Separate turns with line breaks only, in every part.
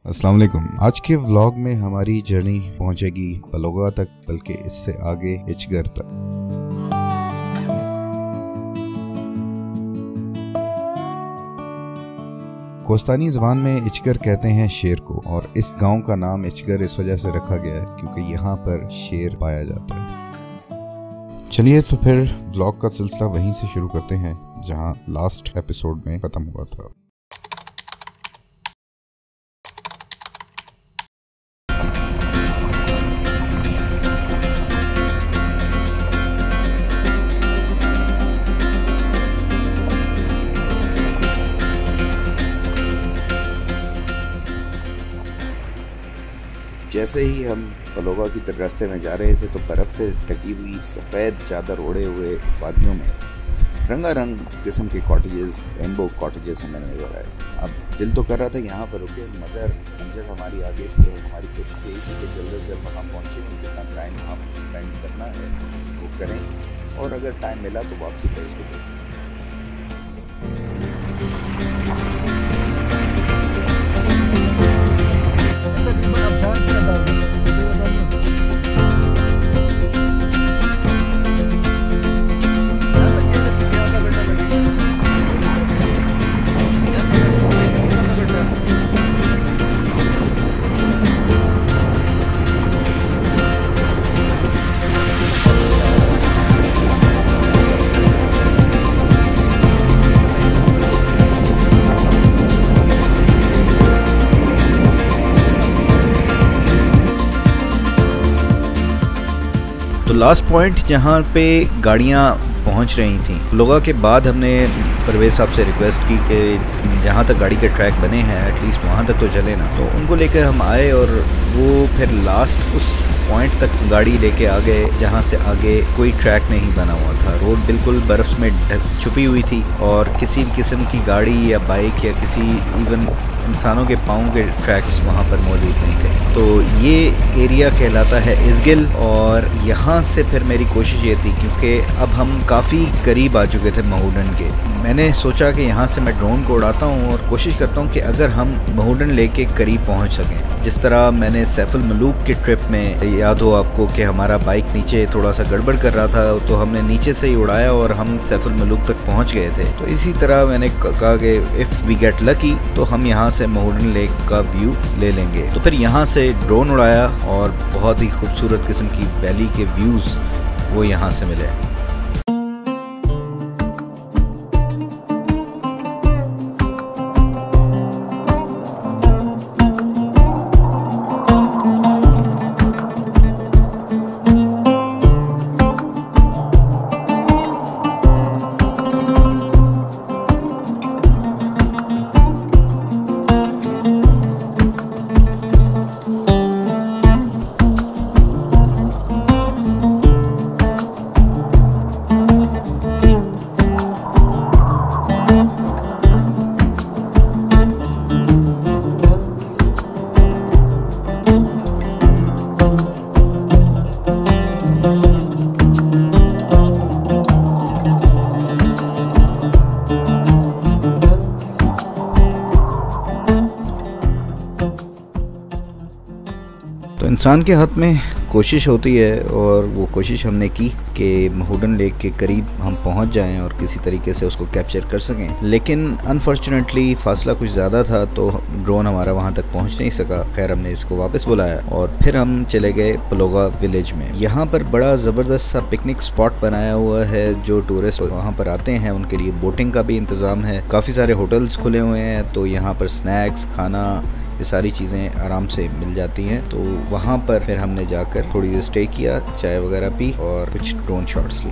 अस्सलाम वालेकुम। आज के व्लॉग में हमारी जर्नी पहुंचेगी पलोगा तक, बल्कि इससे आगे इचगर तक। कोस्तानी ज़बान में इचगर कहते हैं शेर को, और इस गांव का नाम इचगर इस वजह से रखा गया है क्योंकि यहाँ पर शेर पाया जाता है। चलिए तो फिर व्लॉग का सिलसिला वहीं से शुरू करते हैं जहाँ लास्ट एपिसोड में ख़त्म हुआ था। जैसे ही हम पलोगा की तरफ रास्ते में जा रहे थे तो बर्फ़ से ढकी हुई सफ़ेद चादर ओढ़े हुए वादियों में रंगारंग किस्म के कॉटेजेस, रेनबो कॉटेजेस हमें नजर आए। अब दिल तो कर रहा था यहाँ पर रुके, मगर मंजिल हमारी आगे थी और हमारी कोशिश यही थी कि जल्द से जल्द वहाँ पहुँचे, जितना टाइम हम स्पेंड करना है वो करें, और अगर टाइम मिला तो वापसी पर इसको करें। तो लास्ट पॉइंट जहाँ पे गाड़ियाँ पहुँच रही थी पलोगा के बाद, हमने परवेज़ साहब से रिक्वेस्ट की कि जहाँ तक गाड़ी के ट्रैक बने हैं एटलीस्ट वहाँ तक तो चले ना। तो उनको लेकर हम आए और वो फिर लास्ट उस पॉइंट तक गाड़ी लेके आ गए जहाँ से आगे कोई ट्रैक नहीं बना हुआ था। रोड बिल्कुल बर्फ़ में छुपी हुई थी और किसी किस्म की गाड़ी या बाइक या किसी इवन इंसानों के पाँव के ट्रैक्स वहाँ पर मौजूद नहीं थे। तो ये एरिया कहलाता है इज़गिल, और यहाँ से फिर मेरी कोशिश ये थी, क्योंकि अब हम काफ़ी करीब आ चुके थे महूडन के, मैंने सोचा कि यहाँ से मैं ड्रोन को उड़ाता हूँ और कोशिश करता हूँ कि अगर हम महूडन लेक के करीब पहुँच सकें। जिस तरह मैंने सैफुल मलूक के ट्रिप में, याद हो आपको कि हमारा बाइक नीचे थोड़ा सा गड़बड़ कर रहा था तो हमने नीचे से ही उड़ाया और हम सैफुल मलूक तक पहुँच गए थे। तो इसी तरह मैंने कहा कि इफ़ वी गेट लकी तो हम यहाँ से महूडन लेक का व्यू ले लेंगे। तो फिर यहाँ से ड्रोन उड़ाया और बहुत ही खूबसूरत किस्म की वैली के व्यूज़ वो यहाँ से मिले। तो इंसान के हाथ में कोशिश होती है, और वो कोशिश हमने की कि महूडन लेक के करीब हम पहुंच जाएं और किसी तरीके से उसको कैप्चर कर सकें, लेकिन अनफॉर्चुनेटली फासला कुछ ज़्यादा था तो ड्रोन हमारा वहां तक पहुंच नहीं सका। खैर हमने इसको वापस बुलाया और फिर हम चले गए पलोगा विलेज में। यहाँ पर बड़ा ज़बरदस्त सा पिकनिक स्पॉट बनाया हुआ है, जो टूरिस्ट वहाँ पर आते हैं उनके लिए बोटिंग का भी इंतज़ाम है, काफ़ी सारे होटल्स खुले हुए हैं, तो यहाँ पर स्नैक्स, खाना, ये सारी चीज़ें आराम से मिल जाती हैं। तो वहाँ पर फिर हमने जाकर थोड़ी देर स्टे किया, चाय वगैरह पी और कुछ ड्रोन शॉट्स ली।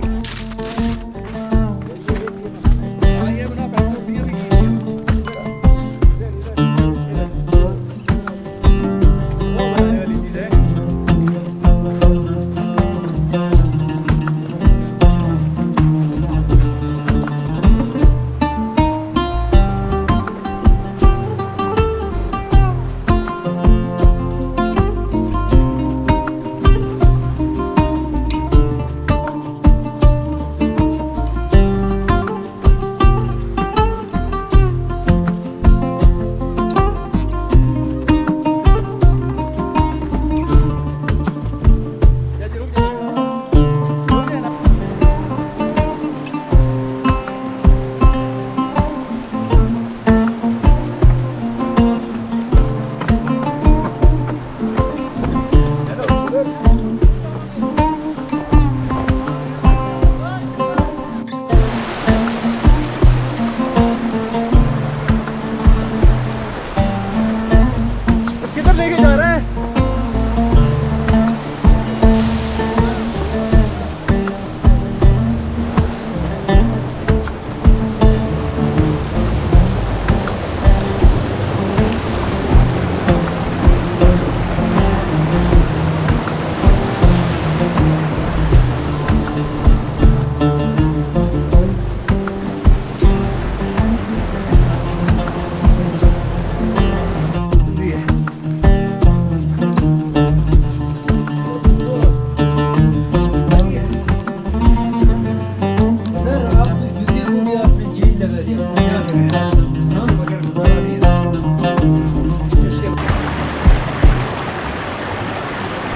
लेके जा रहा है।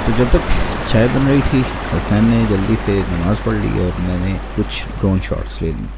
तो जब तक चाय बन रही थी हसनैन ने जल्दी से नमाज़ पढ़ ली और मैंने कुछ ड्रोन शॉट्स ले ली।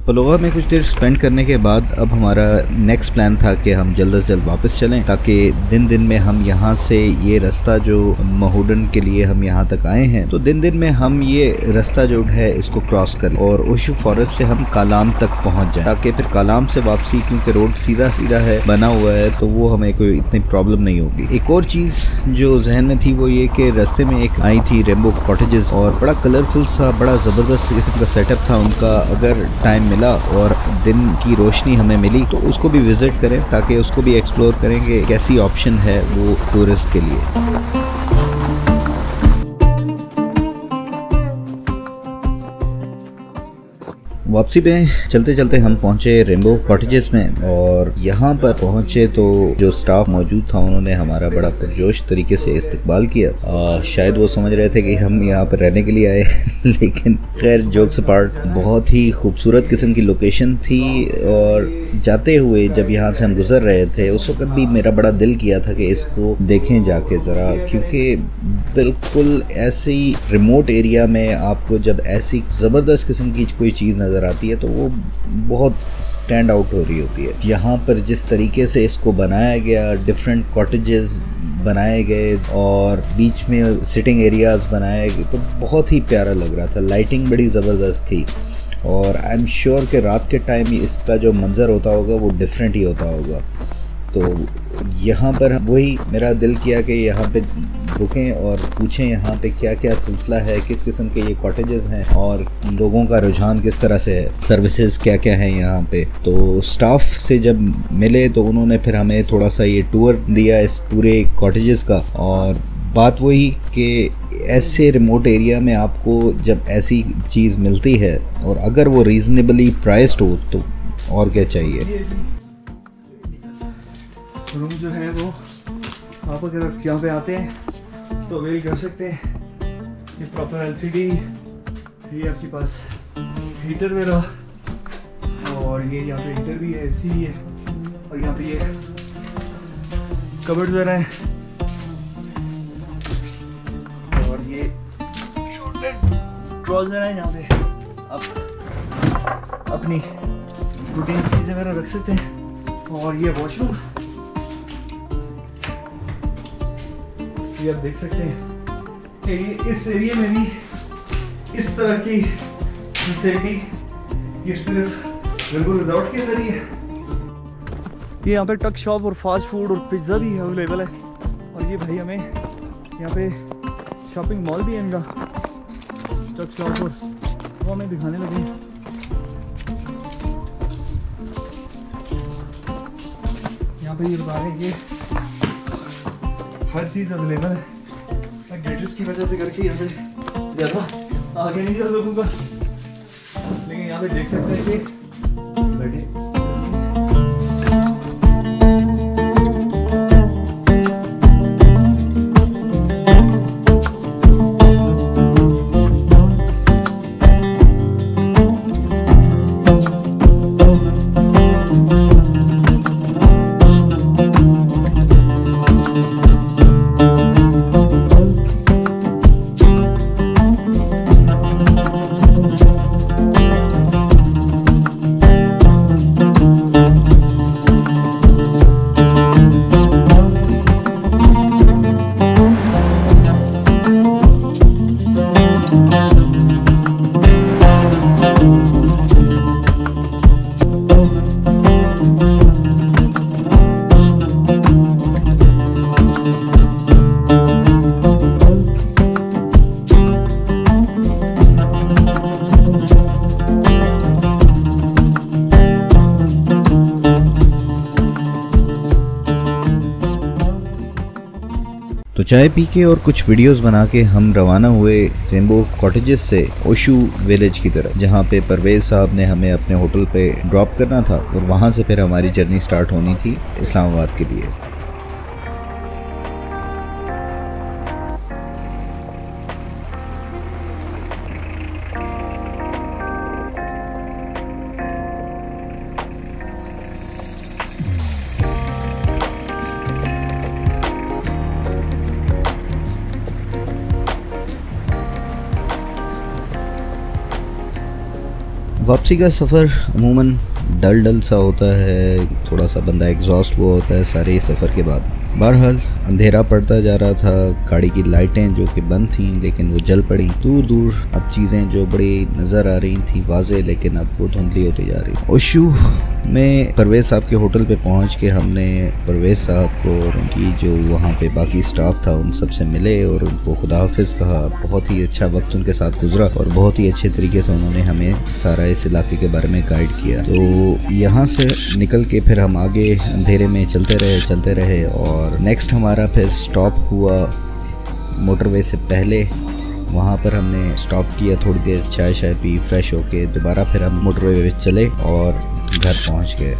पलोवा में कुछ देर स्पेंड करने के बाद अब हमारा नेक्स्ट प्लान था कि हम जल्द से जल्द वापस चलें ताकि दिन दिन में हम यहाँ से ये रास्ता जो महूडन के लिए हम यहाँ तक आए हैं तो दिन दिन में हम ये रास्ता जो है इसको क्रॉस करें और ओशु फॉरेस्ट से हम कालाम तक पहुँच जाए ताकि फिर कालाम से वापसी क्योंकि रोड सीधा सीधा है बना हुआ है तो वो हमें कोई इतनी प्रॉब्लम नहीं होगी। एक और चीज़ जो जहन में थी वो ये कि रास्ते में एक आई थी रेम्बो कॉटेजेस और बड़ा कलरफुल सा बड़ा ज़बरदस्त किस्म का सेटअप था उनका। अगर टाइम मिला और दिन की रोशनी हमें मिली तो उसको भी विजिट करें ताकि उसको भी एक्सप्लोर करेंगे कैसी ऑप्शन है वो टूरिस्ट के लिए। वापसी में चलते चलते हम पहुंचे रेम्बो कॉटेजेस में और यहाँ पर पहुंचे तो जो स्टाफ मौजूद था उन्होंने हमारा बड़ा पुरजोश तरीके से इस्तकबाल किया। शायद वो समझ रहे थे कि हम यहाँ पर रहने के लिए आए लेकिन खैर जोक्स अपार्ट बहुत ही खूबसूरत किस्म की लोकेशन थी और जाते हुए जब यहाँ से हम गुजर रहे थे उस वक्त भी मेरा बड़ा दिल किया था कि इसको देखें जाके ज़रा, क्योंकि बिल्कुल ऐसी रिमोट एरिया में आपको जब ऐसी ज़बरदस्त किस्म की कोई चीज़ नज़र नज़र आती है तो वो बहुत स्टैंड आउट हो रही होती है। यहाँ पर जिस तरीके से इसको बनाया गया, डिफरेंट कॉटेजेस बनाए गए और बीच में सिटिंग एरियाज़ बनाए गए, तो बहुत ही प्यारा लग रहा था। लाइटिंग बड़ी ज़बरदस्त थी और आई एम श्योर कि रात के टाइम इसका जो मंज़र होता होगा वो डिफरेंट ही होता होगा। तो यहाँ पर वही मेरा दिल किया कि यहाँ पे रुकें और पूछें यहाँ पे क्या क्या सिलसिला है, किस किस्म के ये कॉटेजेस हैं और लोगों का रुझान किस तरह से है, सर्विसेज क्या क्या हैं यहाँ पे। तो स्टाफ से जब मिले तो उन्होंने फिर हमें थोड़ा सा ये टूर दिया इस पूरे कॉटेजेस का। और बात वही कि ऐसे रिमोट एरिया में आपको जब ऐसी चीज़ मिलती है और अगर वो रीज़नेबली प्राइस्ड हो तो और क्या चाहिए।
रूम जो है वो आप अगर यहाँ पे आते हैं तो अवेल कर सकते हैं। ये प्रॉपर एलसीडी, ये आपके पास हीटर वगैरह और ये यहाँ पे हीटर भी है, एसी भी है और यहाँ पे ये कबर्ड वगैरह है और ये छोटे ट्राउजर है। यहाँ पे आप अपनी रूटीन चीज़ें वगैरह रख सकते हैं। और ये वॉशरूम ये आप देख सकते हैं कि इस एरिया में भी इस तरह की फैसिलिटी ये सिर्फ बिल्कुल रिजॉर्ट के अंदर ही है। ये यहाँ पे टक शॉप और फास्ट फूड और पिज़्ज़ा भी अवेलेबल है। और ये भाई हमें यहाँ पे शॉपिंग मॉल भी है इनका, टक शॉप, और वो हमें दिखाने लगे। यहाँ पे ये बता रहे हैं ये हर चीज़ अवेलेबल है। मैं ग्रेटर्स की वजह से करके यहाँ पे ज़्यादा आगे नहीं जा सकूँगा, लेकिन यहाँ पे देख सकते हैं कि बैठे
तो चाय पी के और कुछ वीडियोस बना के हम रवाना हुए रेनबो कॉटेजेस से ओशू विलेज की तरफ, जहाँ पे परवेज़ साहब ने हमें अपने होटल पे ड्रॉप करना था और वहाँ से फिर हमारी जर्नी स्टार्ट होनी थी इस्लामाबाद के लिए। वापसी का सफ़र अमूमन डल सा होता है, थोड़ा सा बंदा एग्जॉस्ट हुआ होता है सारे सफ़र के बाद। बहरहाल अंधेरा पड़ता जा रहा था, गाड़ी की लाइटें जो कि बंद थीं लेकिन वो जल पड़ी। दूर दूर अब चीज़ें जो बड़ी नज़र आ रही थी वाज़े, लेकिन अब वो धुंधली होती जा रही। ओशू में परवेज़ साहब के होटल पे पहुंच के हमने परवेज़ साहब को और उनकी जो वहाँ पे बाकी स्टाफ था उन सब से मिले और उनको खुदा हाफिज़ कहा। बहुत ही अच्छा वक्त उनके साथ गुजरा और बहुत ही अच्छे तरीके से उन्होंने हमें सारा इस इलाके के बारे में गाइड किया। तो यहाँ से निकल के फिर हम आगे अंधेरे में चलते रहे और नेक्स्ट हमारा फिर स्टॉप हुआ मोटरवे से पहले। वहाँ पर हमने स्टॉप किया, थोड़ी देर चाय पी, फ्रेश होके दोबारा फिर हम मोटरवे पे चले और घर पहुँच गए।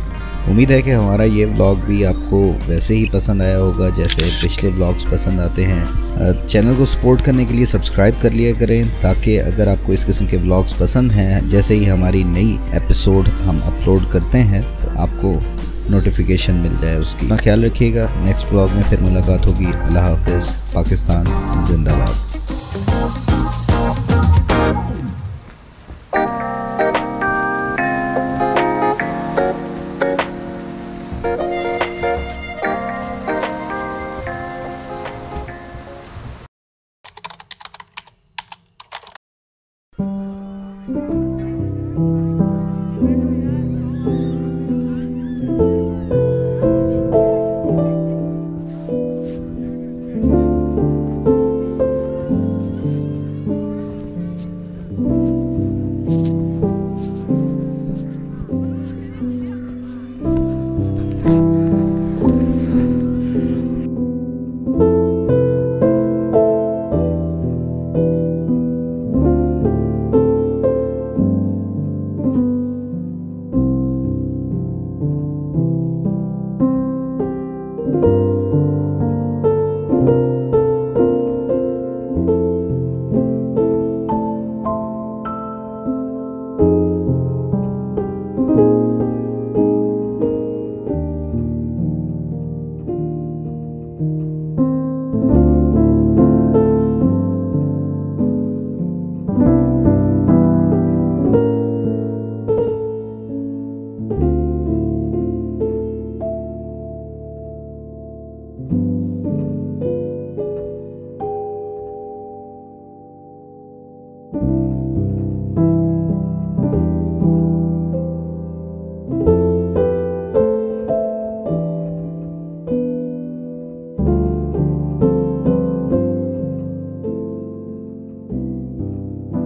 उम्मीद है कि हमारा ये व्लॉग भी आपको वैसे ही पसंद आया होगा जैसे पिछले व्लॉग्स पसंद आते हैं। चैनल को सपोर्ट करने के लिए सब्सक्राइब कर लिया करें, ताकि अगर आपको इस किस्म के व्लॉग्स पसंद हैं, जैसे ही हमारी नई एपिसोड हम अपलोड करते हैं तो आपको नोटिफिकेशन मिल जाए उसकी। ख्याल रखिएगा, नेक्स्ट व्लॉग में फिर मुलाकात होगी। अल्लाह हाफिज़, पाकिस्तान जिंदाबाद।